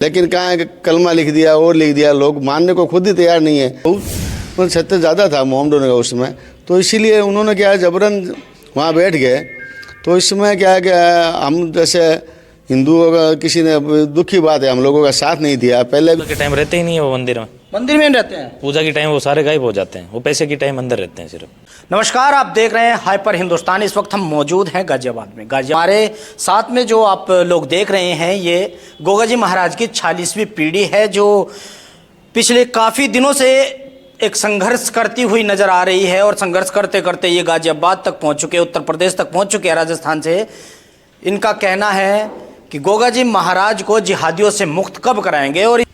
लेकिन कहाँ है कि कलमा लिख दिया और लिख दिया, लोग मानने को खुद ही तैयार नहीं है। बहुत सत्य ज़्यादा था मोहम्मदों का उसमें, तो इसीलिए उन्होंने क्या है जबरन वहाँ बैठ गए। तो इसमें क्या है कि हम जैसे हिंदुओं का किसी ने, दुखी बात है, हम लोगों का साथ नहीं दिया। पहले के टाइम रहते ही नहीं है वो मंदिर में रहते हैं। पूजा के टाइम वो सारे गायब हो जाते हैं, वो पैसे के टाइम अंदर रहते हैं सिर्फ। नमस्कार, आप देख रहे हैं हाइपर हिंदुस्तान। इस वक्त हम मौजूद हैं गाजियाबाद में। हमारे साथ में जो आप लोग देख रहे हैं ये गोगा जी महाराज की 46वीं पीढ़ी है, जो पिछले काफ़ी दिनों से एक संघर्ष करती हुई नजर आ रही है। और संघर्ष करते करते ये गाजियाबाद तक पहुंच चुके, उत्तर प्रदेश तक पहुंच चुके हैं राजस्थान से। इनका कहना है कि गोगा जी महाराज को जिहादियों से मुक्त कब कराएंगे। और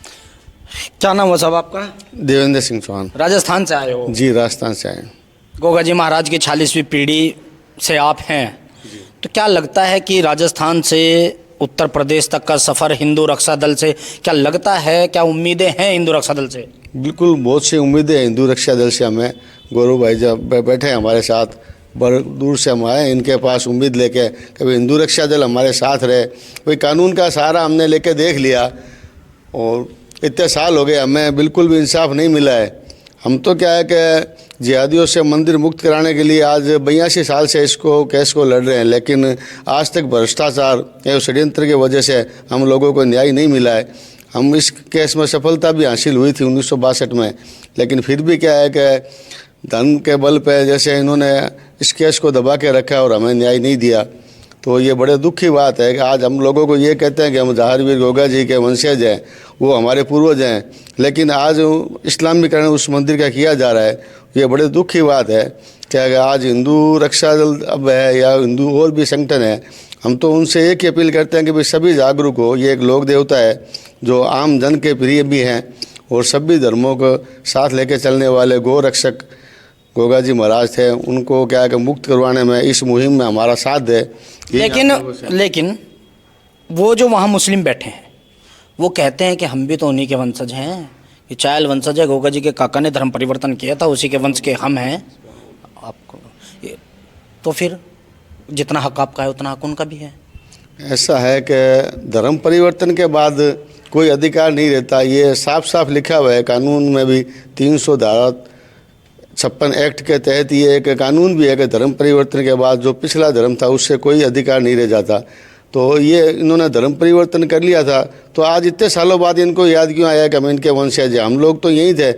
क्या नाम हुआ साहब आपका? देवेंद्र सिंह चौहान। राजस्थान से आए हो? जी, राजस्थान से आए। गोगा जी महाराज की 46वीं पीढ़ी से आप हैं, तो क्या लगता है कि राजस्थान से उत्तर प्रदेश तक का सफ़र हिंदू रक्षा दल से क्या लगता है, क्या उम्मीदें हैं हिंदू रक्षा दल से? बिल्कुल, बहुत सी उम्मीदें हैं हिंदू रक्षा दल से हमें। गौरव भाई जब बैठे हमारे साथ, बड़े दूर से हम आए इनके पास उम्मीद लेके, कभी हिंदू रक्षा दल हमारे साथ रहे। कोई कानून का सहारा हमने लेके देख लिया, और इतने साल हो गए हमें बिल्कुल भी इंसाफ नहीं मिला है। हम तो क्या है कि जिहादियों से मंदिर मुक्त कराने के लिए आज 82 साल से इसको केस को लड़ रहे हैं, लेकिन आज तक भ्रष्टाचार एवं षड्यंत्र की वजह से हम लोगों को न्याय नहीं मिला है। हम इस केस में सफलता भी हासिल हुई थी 1962 में, लेकिन फिर भी क्या है कि धन के बल पे जैसे इन्होंने इस केस को दबा के रखा और हमें न्याय नहीं दिया। तो ये बड़े दुख की बात है कि आज हम लोगों को ये कहते हैं कि हम जहारवीर गोगा जी के वंशज हैं, वो हमारे पूर्वज हैं, लेकिन आज इस्लामीकरण उस मंदिर का किया जा रहा है। ये बड़े दुख की बात है कि आज हिंदू रक्षा दल अब है या हिंदू और भी संगठन है, हम तो उनसे एक ही अपील करते हैं कि भाई सभी जागरूक हो। ये एक लोक देवता है जो आम जन के प्रिय भी हैं, और सभी धर्मों को साथ लेके चलने वाले गौ रक्षक गोगा जी महाराज थे। उनको क्या है कि मुक्त करवाने में इस मुहिम में हमारा साथ दे। लेकिन वो जो वहाँ मुस्लिम बैठे हैं वो कहते हैं कि हम भी तो उन्हीं के वंशज हैं, ये चायल वंशज है, गोगा जी के काका ने धर्म परिवर्तन किया था, उसी के वंश के हम हैं। आपको तो फिर जितना हक आपका है उतना हक उनका भी है। ऐसा है कि धर्म परिवर्तन के बाद कोई अधिकार नहीं रहता, ये साफ साफ लिखा हुआ है कानून में भी। 300 धारा 56 एक्ट के तहत ये एक कानून भी है कि धर्म परिवर्तन के बाद जो पिछला धर्म था उससे कोई अधिकार नहीं रह जाता। तो ये इन्होंने धर्म परिवर्तन कर लिया था, तो आज इतने सालों बाद इनको याद क्यों आया कि हम इनके वंशज हैं? हम लोग तो यहीं थे।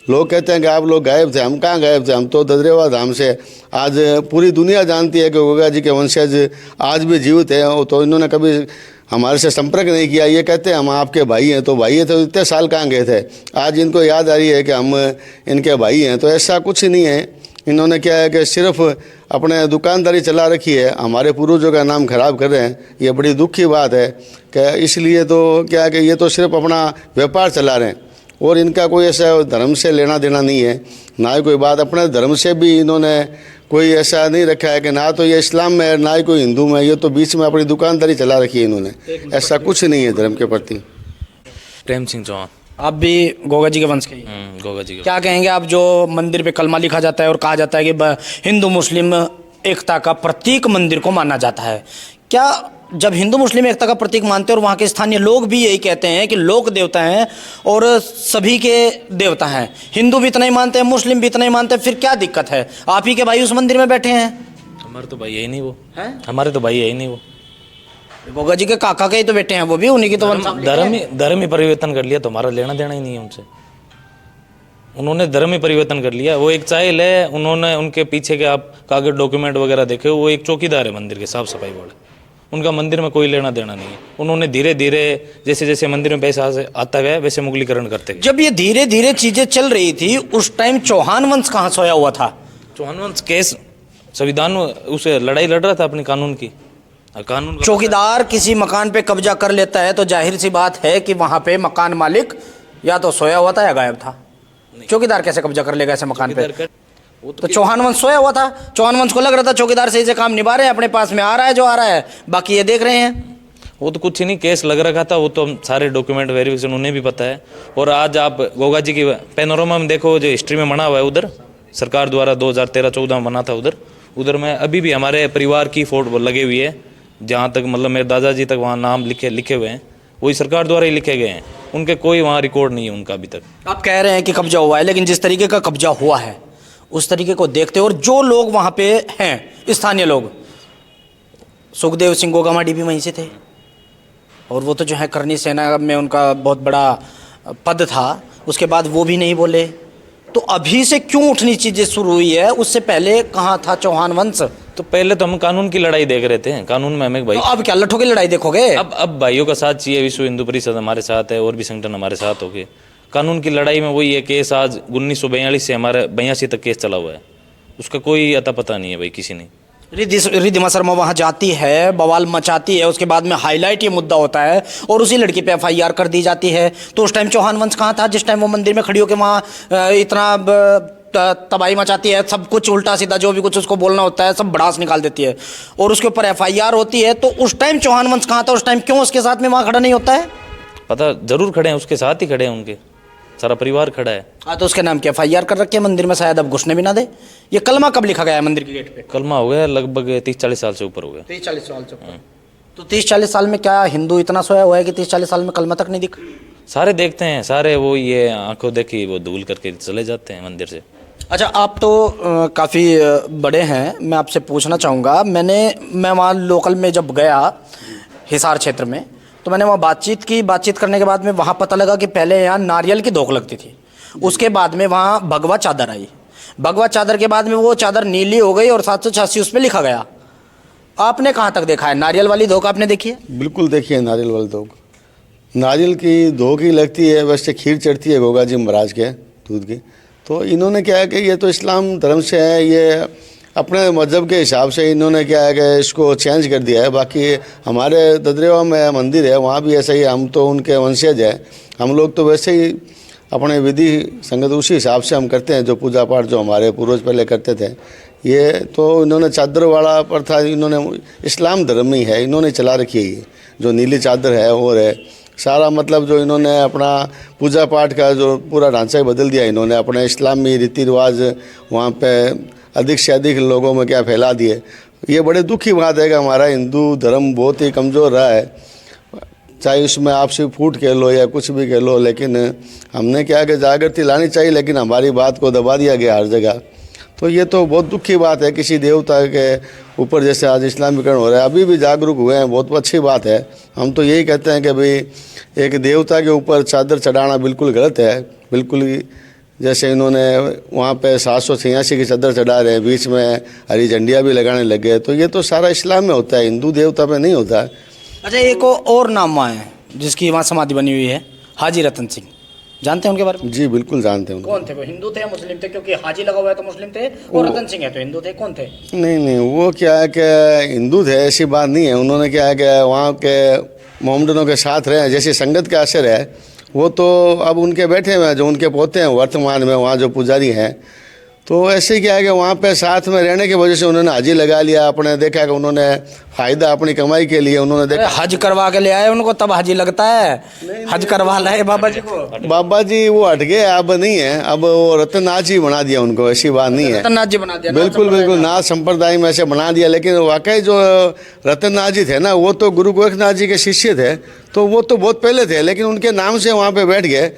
लोग कहते हैं कि आप लोग गायब थे, हम कहाँ गायब थे, हम तो ददरेवा धाम से। आज पूरी दुनिया जानती है कि गोगा जी के वंशज आज भी जीवित हैं। तो इन्होंने कभी हमारे से संपर्क नहीं किया, ये कहते हैं हम आपके भाई हैं। तो भाई है तो इतने साल कहाँ गए थे? आज इनको याद आ रही है कि हम इनके भाई हैं। तो ऐसा कुछ नहीं है। इन्होंने क्या है कि सिर्फ अपने दुकानदारी चला रखी है, हमारे पूर्वजों का नाम खराब कर रहे हैं। ये बड़ी दुख की बात है कि इसलिए तो क्या है कि ये तो सिर्फ अपना व्यापार चला रहे हैं, और इनका कोई ऐसा धर्म से लेना देना नहीं है, ना ही कोई बात। अपने धर्म से भी इन्होंने कोई ऐसा नहीं रखा है कि ना तो ये इस्लाम में है ना ही कोई हिंदू में, ये तो बीच में अपनी दुकानदारी चला रखी है इन्होंने। ऐसा कुछ नहीं है धर्म के प्रति। प्रेम सिंह चौहान। आप भी गोगा जी के वंश के? गोगा जी के। क्या कहेंगे आप, जो मंदिर पे कलमा लिखा जाता है और कहा जाता है कि हिंदू मुस्लिम एकता का प्रतीक मंदिर को माना जाता है, क्या जब हिंदू मुस्लिम एकता का प्रतीक मानते हैं और वहाँ के स्थानीय लोग भी यही कहते हैं कि लोक देवता हैं और सभी के देवता हैं, हिंदू भी इतना ही मानते हैं, मुस्लिम भी इतना ही मानते हैं, फिर क्या दिक्कत है? आप ही के भाई उस मंदिर में बैठे हैं। हमारे तो भाई है ही नहीं वो हैं? हमारे तो भाई है ही नहीं वो। गोगा जी के काका के ही तो बेटे हैं, वो भी उन्हीं की तो धर्म ही परिवर्तन कर लिया, तो हमारा लेना देना ही नहीं है उनसे। उन्होंने धर्म ही परिवर्तन कर लिया। वो एक चाइल है, उन्होंने उनके पीछे के आप कागज डॉक्यूमेंट वगैरह देखे, वो एक चौकीदार है मंदिर के, साफ सफाई वाले। उनका मंदिर में कोई लेना देना नहीं है। उन्होंने धीरे धीरे जैसे जैसे मंदिर में पैसा आता गया वैसे मुगलीकरण करते गए। जब ये धीरे धीरे चीजें चल रही थी उस टाइम चौहान वंश कहाँ सोया हुआ था? चौहान वंश केस संविधान उसे लड़ाई लड़ रहा था अपनी कानून की। कानून चौकीदार किसी मकान पे कब्जा कर लेता है तो जाहिर सी बात है कि वहां पे मकान मालिक या तो सोया हुआ था या गायब था। चौकीदार कैसे कब्जा कर लेगा ऐसे मकान पे? तो चौहान वंश सोया हुआ था। चौहान वंश को लग रहा था चौकीदार सही से काम निभा रहे हैं, अपने पास में आ रहा है जो आ रहा है, बाकी ये देख रहे हैं। वो तो कुछ ही नहीं, केस लग रखा था, वो तो सारे डॉक्यूमेंट वेरिफिकेशन उन्हें भी पता है। और आज आप गोगा जी की पैनोरमा में देखो, जो हिस्ट्री में बना हुआ है उधर, सरकार द्वारा 2013-14 में बना था उधर में अभी भी हमारे परिवार की फोटो लगी हुई है, जहाँ तक मतलब मेरे दादाजी तक वहाँ नाम लिखे हुए हैं। वही सरकार द्वारा ही लिखे गए हैं, उनके कोई वहाँ रिकॉर्ड नहीं है उनका अभी तक। आप कह रहे हैं कि कब्जा हुआ है, लेकिन जिस तरीके का कब्जा हुआ है उस तरीके को देखते और जो लोग वहाँ पे हैं स्थानीय लोग, सुखदेव सिंह गोगामाडी भी वहीं से थे, और वो तो जो है करनी सेना में उनका बहुत बड़ा पद था, उसके बाद वो भी नहीं बोले। तो अभी से क्यों उठनी चीज़ें शुरू हुई है, उससे पहले कहाँ था चौहान वंश? तो पहले तो हम कानून की लड़ाई देख रहे थे, कानून में हमें भाई। तो अब क्या लट्ठों की लड़ाई देखोगे? अब भाइयों का साथ चाहिए, विश्व हिंदू परिषद हमारे साथ है और भी संगठन हमारे साथ हो गए। कानून की लड़ाई में वही है, केस आज 1942 से हमारे 82 तक केस चला हुआ है, उसका कोई अता पता नहीं है भाई किसी ने। रिद्धिमा शर्मा वहाँ जाती है, बवाल मचाती है, उसके बाद में हाईलाइट ये मुद्दा होता है और उसी लड़की पे FIR कर दी जाती है। तो उस टाइम चौहान वंश कहाँ था जिस टाइम वो मंदिर में खड़ी होकर वहाँ इतना तबाही मचाती है, सब कुछ उल्टा सीधा जो भी कुछ उसको बोलना होता है सब भड़ास निकाल देती है और उसके ऊपर FIR होती है। तो उस टाइम चौहान वंश कहाँ था, उस टाइम क्यों उसके साथ में वहाँ खड़ा नहीं होता है? पता जरूर खड़े हैं, उसके साथ ही खड़े हैं, उनके सारा परिवार खड़ा है। हाँ, तो उसके नाम की FIR कर रखी है मंदिर में, शायद अब घुसने भी ना दे। ये कलमा कब लिखा गया है मंदिर के गेट पे? कलमा हो गया लगभग 30-40 साल से ऊपर हो गया। 30-40 साल से ऊपर। तो 30-40 साल में क्या हिंदू इतना सोया हुआ है कि 30-40 साल में कलमा तक नहीं दिखा? सारे देखते हैं, सारे वो ये आंखों देखी वो धूल करके चले जाते हैं मंदिर से। अच्छा, आप तो काफ़ी बड़े हैं, मैं आपसे पूछना चाहूँगा, मैं वहाँ लोकल में जब गया हिसार क्षेत्र में तो मैंने वहाँ बातचीत की। बातचीत करने के बाद में वहाँ पता लगा कि पहले यहाँ नारियल की धोक लगती थी, उसके बाद में वहाँ भगवा चादर आई, भगवा चादर के बाद में वो चादर नीली हो गई और 786 उस पर लिखा गया। आपने कहाँ तक देखा है नारियल वाली धोक? आपने देखी है? बिल्कुल देखिए नारियल वाली धोक, नारियल की धोक ही लगती है, वैसे खीर चढ़ती है गोगा जी महाराज के दूध की। तो इन्होंने क्या है कि ये तो इस्लाम धर्म से है, ये अपने मज़हब के हिसाब से इन्होंने क्या है कि इसको चेंज कर दिया है। बाकी हमारे ददरेवा में मंदिर है, वहाँ भी ऐसा ही, हम तो उनके वंशज हैं, हम लोग तो वैसे ही अपने विधि संगत उसी हिसाब से हम करते हैं, जो पूजा पाठ जो हमारे पूर्वज पहले करते थे। ये तो इन्होंने चादर वाला प्रथा इन्होंने इस्लाम धर्म ही है, इन्होंने चला रखी है। ये जो नीली चादर है और है सारा, मतलब जो इन्होंने अपना पूजा पाठ का जो पूरा ढांचा ही बदल दिया इन्होंने, अपने इस्लामी रीति रिवाज वहाँ पे अधिक से अधिक लोगों में क्या फैला दिए। ये बड़े दुख की बात है कि हमारा हिंदू धर्म बहुत ही कमज़ोर रहा है, चाहे उसमें आपसी फूट कह लो या कुछ भी कह लो, लेकिन हमने क्या कि जागृति लानी चाहिए, लेकिन हमारी बात को दबा दिया गया हर जगह। तो ये तो बहुत दुख की बात है, किसी देवता के ऊपर जैसे आज इस्लामीकरण हो रहा है, अभी भी जागरूक हुए हैं, बहुत अच्छी बात है। हम तो यही कहते हैं कि भाई एक देवता के ऊपर चादर चढ़ाना बिल्कुल गलत है, बिल्कुल ही जैसे इन्होंने वहाँ पे 786 की चादर चढ़ा रहे हैं, बीच में हरी झंडियाँ भी लगाने लग गए। तो ये तो सारा इस्लाम में होता है, हिंदू देवता पे नहीं होता है। अच्छा, एक और नाम वहाँ है जिसकी वहाँ समाधि बनी हुई है, हाजी रतन सिंह, जानते हैं उनके बारे में? जी बिल्कुल जानते हैं। कौन थे वो? हिंदू थे या मुस्लिम थे? क्योंकि हाजी लगा हुआ है तो मुस्लिम थे और रतन सिंह है तो हिंदू थे। कौन थे? नहीं, वो क्या है कि हिंदू थे ऐसी बात नहीं है। उन्होंने क्या है कि वहाँ के मोहम्मदनों के साथ रहे, जैसे संगत का असर है, वो तो अब उनके बैठे हुए हैं, जो उनके पोते हैं वर्तमान में वहाँ जो पुजारी हैं। तो ऐसे क्या है कि वहाँ पे साथ में रहने की वजह से उन्होंने हाजी लगा लिया, अपने देखा कि उन्होंने फ़ायदा अपनी कमाई के लिए उन्होंने देखा। हज करवा के ले आए उनको तब हाजी लगता है? हज करवा लाए बाबा जी को? बाबा जी वो हट गए, अब नहीं है, अब वो रतननाथ जी बना दिया उनको, ऐसी बात नहीं है। रतननाथ जी बना दिया? बिल्कुल बिल्कुल, नाथ संप्रदाय में ऐसे बना दिया। लेकिन वाकई जो रतननाथ जी थे ना, वो तो गुरु गोरखनाथ जी के शिष्य थे, तो वो तो बहुत पहले थे, लेकिन उनके नाम से वहाँ पे बैठ गए।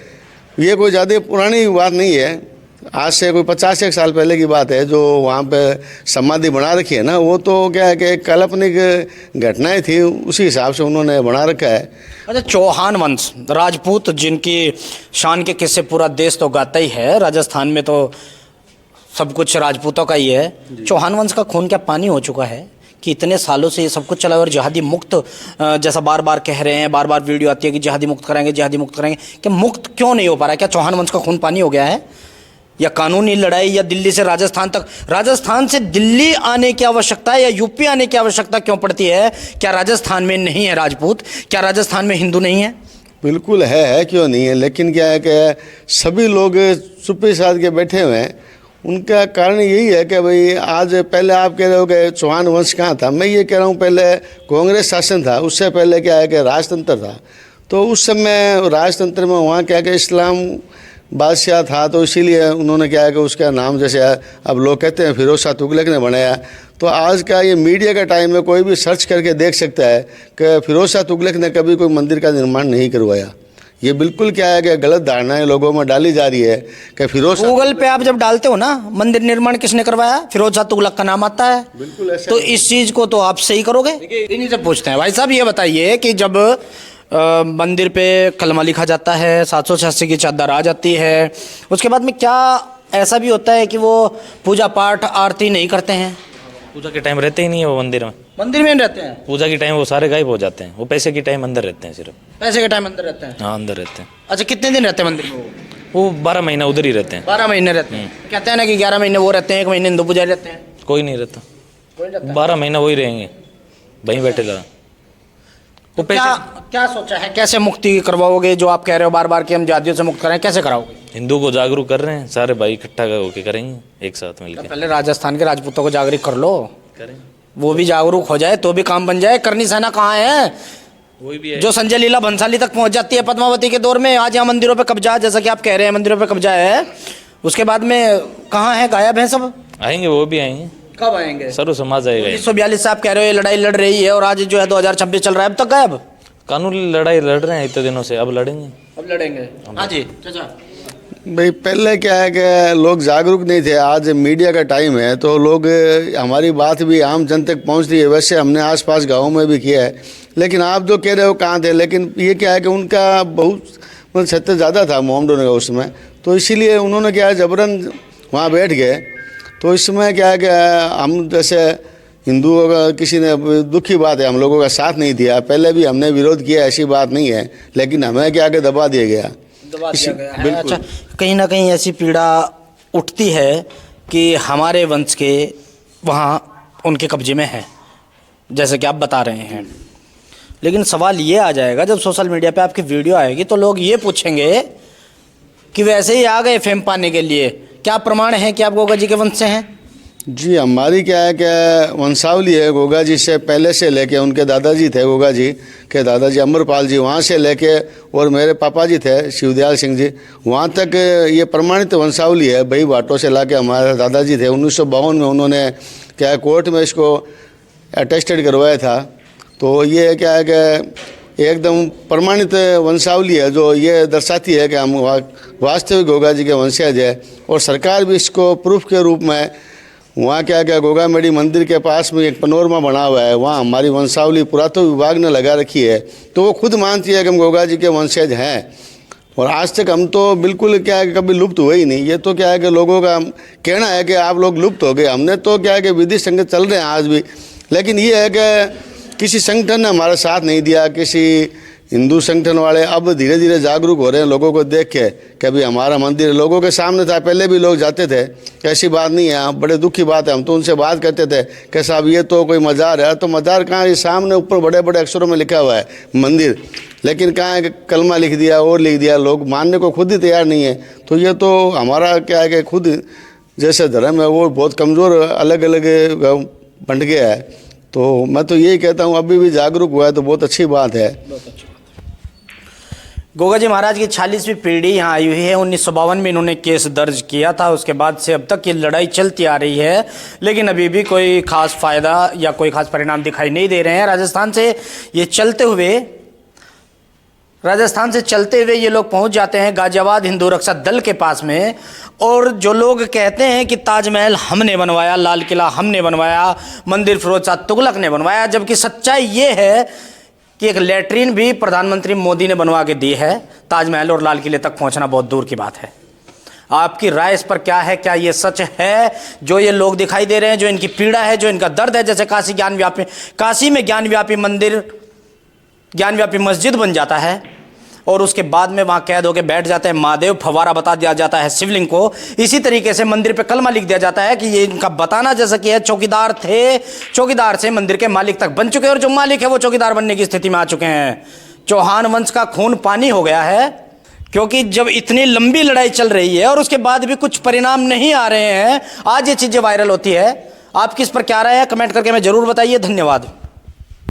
ये कोई ज़्यादा पुरानी बात नहीं है, आज से कोई 50-1 साल पहले की बात है। जो वहाँ पे समाधि बना रखी है ना, वो तो क्या है कि काल्पनिक घटनाएं थी, उसी हिसाब से उन्होंने बना रखा है। अच्छा, चौहान वंश राजपूत जिनकी शान के किस्से पूरा देश तो गाता ही है, राजस्थान में तो सब कुछ राजपूतों का ही है। चौहान वंश का खून क्या पानी हो चुका है कि इतने सालों से ये सब कुछ चला और जिहादी मुक्त जैसा बार बार कह रहे हैं, बार बार वीडियो आती है कि जिहादी मुक्त कराएंगे, जिहादी मुक्त कराएंगे, कि मुक्त क्यों नहीं हो पा रहा है? क्या चौहान वंश का खून पानी हो गया है, या कानूनी लड़ाई, या दिल्ली से राजस्थान तक, राजस्थान से दिल्ली आने की आवश्यकता या यूपी आने की आवश्यकता क्यों पड़ती है? क्या राजस्थान में नहीं है राजपूत? क्या राजस्थान में हिंदू नहीं है? बिल्कुल है, क्यों नहीं है। लेकिन क्या है कि सभी लोग चुप्पी साध के बैठे हुए हैं। उनका कारण यही है कि भाई आज पहले आप कह रहे हो कि चौहान वंश कहाँ था, मैं ये कह रहा हूँ पहले कांग्रेस शासन था, उससे पहले क्या है कि राजतंत्र था। तो उस समय राजतंत्र में वहाँ क्या है कि इस्लाम बादशाह था, तो इसीलिए उन्होंने क्या है कि उसका नाम जैसे अब लोग कहते हैं फिरोज शाह तुगलक ने बनाया। तो आज का ये मीडिया का टाइम में कोई भी सर्च करके देख सकता है कि फिरोज शाह तुगलक ने कभी कोई मंदिर का निर्माण नहीं करवाया। ये बिल्कुल क्या है कि गलत धारणाएं लोगों में डाली जा रही है कि फिरोज शाह, गूगल पे आप जब डालते हो ना मंदिर निर्माण किसने करवाया, फिरोज शाह तुगलक का नाम आता है। बिल्कुल ऐसा तो इस चीज को तो आप सही करोगे। इन्हीं से पूछते हैं, भाई साहब ये बताइए कि जब मंदिर पे कलमा लिखा जाता है, 786 की चादर आ जाती है, उसके बाद में क्या ऐसा भी होता है कि वो पूजा पाठ आरती नहीं करते हैं? पूजा के टाइम रहते ही नहीं है वो मंदिर में। मंदिर में रहते हैं, पूजा के टाइम वो सारे गायब हो जाते हैं। वो पैसे के टाइम अंदर रहते हैं सिर्फ। पैसे के टाइम अंदर रहते हैं। हाँ अंदर रहते हैं। अच्छा, कितने दिन रहते हैं मंदिर में? वो 12 महीना उधर ही रहते हैं। 12 महीने रहते हैं। कहते हैं ना कि 11 महीने वो रहते हैं, 1 महीने हिंदू पुजारी रहते हैं। कोई नहीं रहता, कोई नहीं रहता। 12 महीना वही रहेंगे, वहीं बैठे रहा। वो पैसे क्या सोचा है, कैसे मुक्ति करवाओगे? जो आप कह रहे हो बार बार कि हम जातियों से मुक्त करें, कैसे कराओगे? हिंदू को जागरूक कर रहे हैं, सारे भाई इकट्ठा होके करेंगे एक साथ मिलकर। पहले राजस्थान के राजपूतों को जागरूक कर लो, करें, वो भी जागरूक हो जाए तो भी काम बन जाए। करनी सेना कहाँ है? वही भी है जो संजय लीला भंसाली तक पहुंच जाती है पद्मावती के दौर में। आज यहाँ मंदिरों पे कब्जा, जैसा कि आप कह रहे हैं मंदिरों पे कब्जा है, उसके बाद में कहाँ है, गायब है सब। आएंगे, वो भी आएंगे। कब आएंगे? सर्व समाज आएगा। 1942 से आप कह रहे हो ये लड़ाई लड़ रही है और आज जो है 2026 चल रहा है, अब तक गायब। कानूनी लड़ाई लड़ रहे हैं इतने दिनों से, अब लड़ेंगे। अब लड़ेंगे। हाँ जी चाचा। भाई पहले क्या है कि लोग जागरूक नहीं थे, आज मीडिया का टाइम है तो लोग, हमारी बात भी आम जन तक पहुंच रही है। वैसे हमने आसपास गाँव में भी किया है, लेकिन आप जो कह रहे हो कहाँ थे, लेकिन ये क्या है कि उनका बहुत मतलब क्षेत्र ज़्यादा था मोहम्मदों का उसमें, तो इसीलिए उन्होंने क्या है जबरन वहाँ बैठ गए। तो इसमें क्या है कि हम जैसे हिंदुओं का किसी ने, दुखी बात है, हम लोगों का साथ नहीं दिया। पहले भी हमने विरोध किया, ऐसी बात नहीं है, लेकिन हमें क्या कि दबा दिया गया। अच्छा, कहीं ना कहीं ऐसी पीड़ा उठती है कि हमारे वंश के वहाँ उनके कब्जे में है, जैसे कि आप बता रहे हैं। लेकिन सवाल ये आ जाएगा जब सोशल मीडिया पे आपकी वीडियो आएगी तो लोग ये पूछेंगे कि वैसे ही आ गए फेम पाने के लिए, क्या प्रमाण है कि आप गोगा जी के वंश से हैं? जी हमारी क्या है कि वंशावली है, गोगा जी से पहले से लेके, उनके दादाजी थे गोगा जी के दादाजी अमरपाल जी, वहाँ से लेके, और मेरे पापा जी थे शिवदयाल सिंह जी, वहाँ तक ये प्रमाणित वंशावली है। भाई भाटों से ला के हमारे दादाजी थे, 1952 में उन्होंने क्या है कोर्ट में इसको अटेस्टेड करवाया था। तो ये क्या है कि एकदम प्रमाणित वंशावली है जो ये दर्शाती है कि हम वास्तविक गोगा जी के वंशज है। और सरकार भी इसको प्रूफ के रूप में, वहाँ क्या क्या गोगा मेडी मंदिर के पास में एक पनोरमा बना हुआ है, वहाँ हमारी वंशावली पुरातत्व विभाग ने लगा रखी है, तो वो खुद मानती है कि हम गोगा जी के वंशज हैं। और आज तक हम तो बिल्कुल क्या है कि कभी लुप्त हुए ही नहीं। ये तो क्या है कि लोगों का कहना है कि आप लोग लुप्त हो गए, हमने तो क्या है कि विधि संगत चल रहे हैं आज भी। लेकिन ये है कि किसी संगठन ने हमारा साथ नहीं दिया, किसी हिंदू संगठन वाले अब धीरे धीरे जागरूक हो रहे हैं लोगों को देख के कि अभी हमारा मंदिर लोगों के सामने था, पहले भी लोग जाते थे, ऐसी बात नहीं है। बड़े दुख की बात है, हम तो उनसे बात करते थे कि साहब ये तो कोई मज़ार है, तो मज़ार कहाँ, ये सामने ऊपर बड़े बड़े अक्षरों में लिखा हुआ है मंदिर, लेकिन कहाँ है कि कलमा लिख दिया और लिख दिया, लोग मानने को खुद ही तैयार नहीं है। तो ये तो हमारा क्या है कि खुद जैसे धर्म है वो बहुत कमज़ोर अलग अलग बंट गया है। तो मैं तो यही कहता हूँ अभी भी जागरूक हुआ है तो बहुत अच्छी बात है। गोगा जी महाराज की 46वीं पीढ़ी यहाँ आई हुई है। 1952 में इन्होंने केस दर्ज किया था, उसके बाद से अब तक ये लड़ाई चलती आ रही है, लेकिन अभी भी कोई खास फायदा या कोई खास परिणाम दिखाई नहीं दे रहे हैं। राजस्थान से चलते हुए ये लोग पहुंच जाते हैं गाजियाबाद हिंदू रक्षा दल के पास में। और जो लोग कहते हैं कि ताजमहल हमने बनवाया, लाल किला हमने बनवाया, मंदिर फिरोज शाह तुगलक ने बनवाया, जबकि सच्चाई ये है कि एक लैट्रीन भी प्रधानमंत्री मोदी ने बनवा के दी है। ताजमहल और लाल किले तक पहुंचना बहुत दूर की बात है। आपकी राय इस पर क्या है? क्या ये सच है जो ये लोग दिखाई दे रहे हैं, जो इनकी पीड़ा है, जो इनका दर्द है? जैसे काशी में ज्ञानव्यापी मंदिर, ज्ञानव्यापी मस्जिद बन जाता है और उसके बाद में वहाँ कैद होकर बैठ जाते हैं महादेव, फवारा बता दिया जाता है शिवलिंग को। इसी तरीके से मंदिर पे कलमा लिख दिया जाता है कि ये इनका बताना जैसा कि है चौकीदार थे, चौकीदार से मंदिर के मालिक तक बन चुके हैं, और जो मालिक है वो चौकीदार बनने की स्थिति में आ चुके हैं। चौहान वंश का खून पानी हो गया है, क्योंकि जब इतनी लंबी लड़ाई चल रही है और उसके बाद भी कुछ परिणाम नहीं आ रहे हैं, आज ये चीज़ें वायरल होती है। आपकी इस पर क्या राय है? कमेंट करके हमें जरूर बताइए। धन्यवाद।